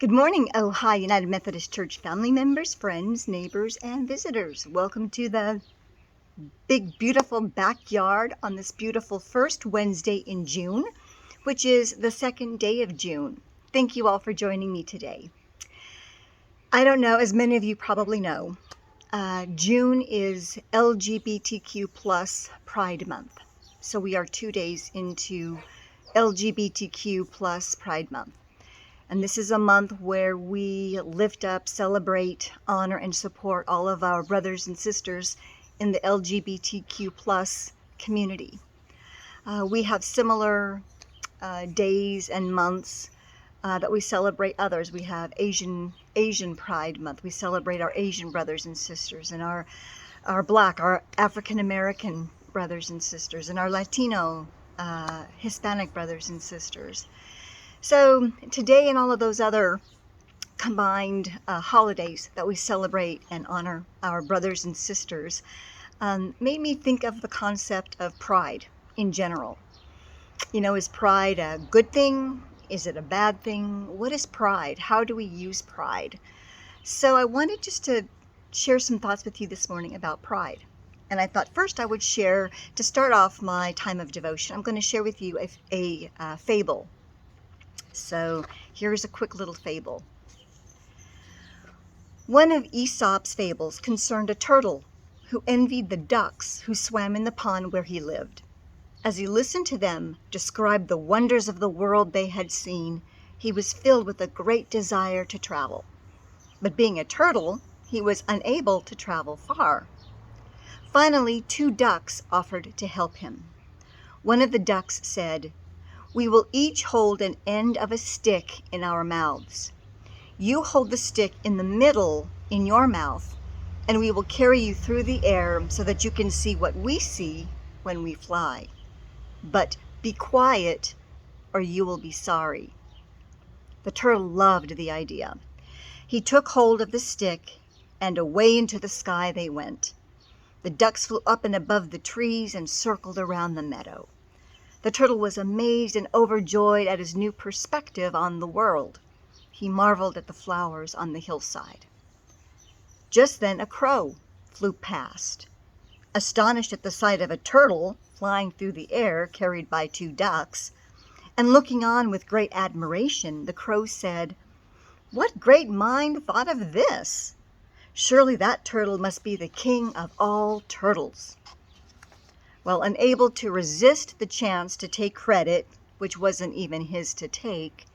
Good morning, Ojai United Methodist Church family members, friends, neighbors, and visitors. Welcome to the big, beautiful backyard on this beautiful first Wednesday in June, which is the second day of June. Thank you all for joining me today. I don't know, as many of you probably know, June is LGBTQ plus Pride Month. So we are 2 days into LGBTQ plus Pride Month. And this is a month where we lift up, celebrate, honor, and support all of our brothers and sisters in the LGBTQ plus community. We have similar days and months that we celebrate others. We have Asian Pride Month. We celebrate our Asian brothers and sisters, and our Black, our African American brothers and sisters, and our Latino, Hispanic brothers and sisters. So today and all of those other combined holidays that we celebrate and honor our brothers and sisters made me think of the concept of pride in general. You know, is pride a good thing? Is it a bad thing? What is pride? How do we use pride? So I wanted just to share some thoughts with you this morning about pride. And I thought first I would share, to start off my time of devotion, I'm going to share with you a fable. So here's a quick little fable. One of Aesop's fables concerned a turtle who envied the ducks who swam in the pond where he lived. As he listened to them describe the wonders of the world they had seen, he was filled with a great desire to travel. But being a turtle, he was unable to travel far. Finally, 2 ducks offered to help him. One of the ducks said, "We will each hold an end of a stick in our mouths. You hold the stick in the middle in your mouth, and we will carry you through the air so that you can see what we see when we fly. But be quiet, or you will be sorry." The turtle loved the idea. He took hold of the stick, and away into the sky they went. The ducks flew up and above the trees and circled around the meadow. The turtle was amazed and overjoyed at his new perspective on the world. He marveled at the flowers on the hillside. Just then a crow flew past. Astonished at the sight of a turtle flying through the air carried by 2 ducks, and looking on with great admiration, the crow said, "What great mind thought of this? Surely that turtle must be the king of all turtles." Well, unable to resist the chance to take credit, which wasn't even his to take,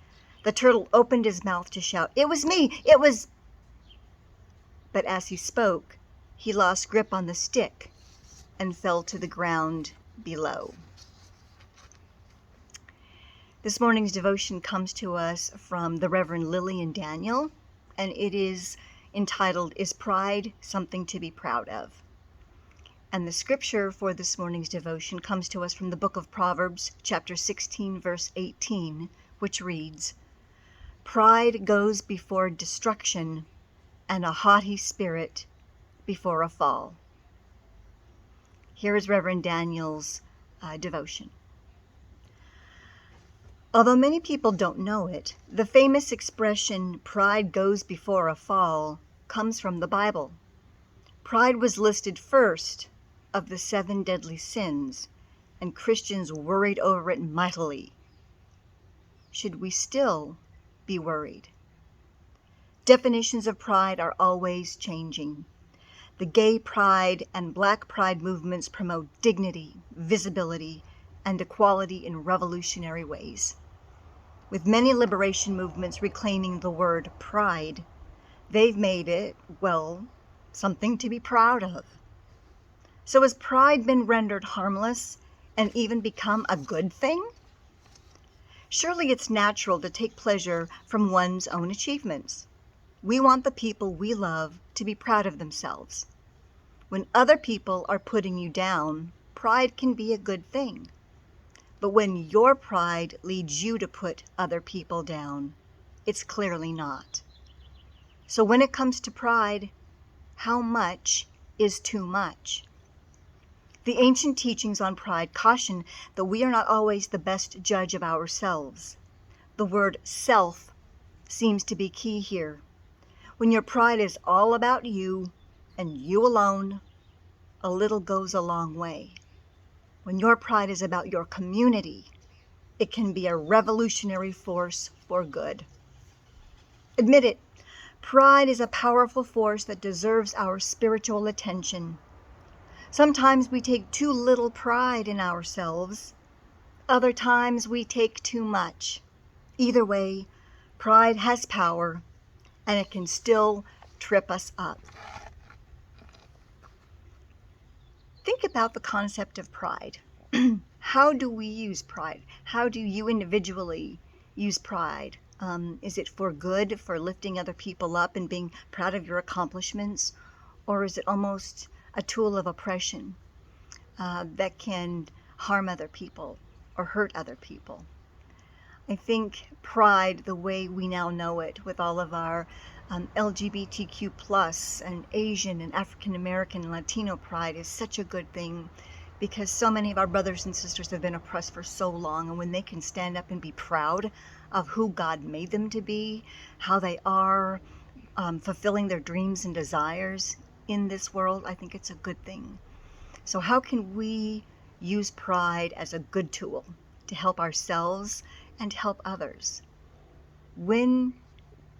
the turtle opened his mouth to shout, "It was me! It was—" But as he spoke, he lost grip on the stick and fell to the ground below. This morning's devotion comes to us from the Reverend Lillian Daniel, and it is entitled, "Is Pride Something to be Proud of?" And the scripture for this morning's devotion comes to us from the book of Proverbs, chapter 16, verse 18, which reads, "Pride goes before destruction, and a haughty spirit before a fall." Here is Reverend Daniel's devotion. Although many people don't know it, the famous expression, "pride goes before a fall," comes from the Bible. Pride was listed first of the 7 deadly sins, and Christians worried over it mightily. Should we still be worried? Definitions of pride are always changing. The gay pride and black pride movements promote dignity, visibility, and equality in revolutionary ways. With many liberation movements reclaiming the word pride, they've made it, well, something to be proud of. So has pride been rendered harmless and even become a good thing? Surely it's natural to take pleasure from one's own achievements. We want the people we love to be proud of themselves. When other people are putting you down, pride can be a good thing. But when your pride leads you to put other people down, it's clearly not. So when it comes to pride, how much is too much? The ancient teachings on pride caution that we are not always the best judge of ourselves. The word self seems to be key here. When your pride is all about you and you alone, a little goes a long way. When your pride is about your community, it can be a revolutionary force for good. Admit it, pride is a powerful force that deserves our spiritual attention. Sometimes we take too little pride in ourselves. Other times we take too much. Either way, pride has power, and it can still trip us up. Think about the concept of pride. How do we use pride? How do you individually use pride? Is it for good, for lifting other people up and being proud of your accomplishments? Or is it almost a tool of oppression that can harm other people or hurt other people? I think pride, the way we now know it, with all of our LGBTQ plus and Asian and African American and Latino pride, is such a good thing, because so many of our brothers and sisters have been oppressed for so long, and when they can stand up and be proud of who God made them to be, how they are fulfilling their dreams and desires in this world, I think it's a good thing. So how can we use pride as a good tool to help ourselves and help others?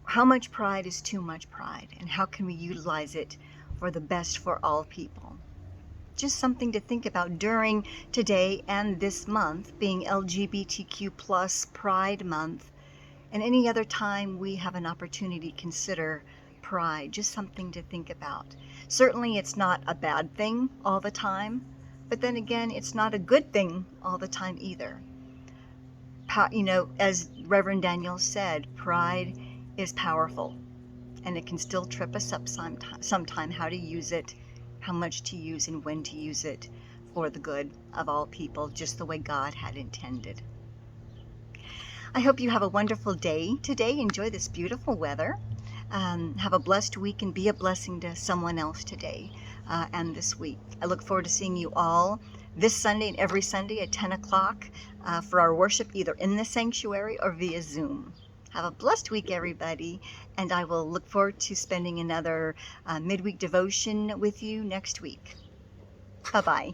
How much pride is too much pride, and how can we utilize it for the best for all people? Just something to think about during today and this month, being LGBTQ plus Pride Month, and any other time we have an opportunity to consider pride. Just something to think about. Certainly it's not a bad thing all the time, but then again, it's not a good thing all the time either. As Reverend Daniel said, pride is powerful, and it can still trip us up sometime, how to use it, how much to use, and when to use it for the good of all people, just the way God had intended. I hope you have a wonderful day today. Enjoy this beautiful weather. Have a blessed week and be a blessing to someone else today and this week. I look forward to seeing you all this Sunday and every Sunday at 10 o'clock for our worship, either in the sanctuary or via Zoom. Have a blessed week, everybody, and I will look forward to spending another midweek devotion with you next week. Bye-bye.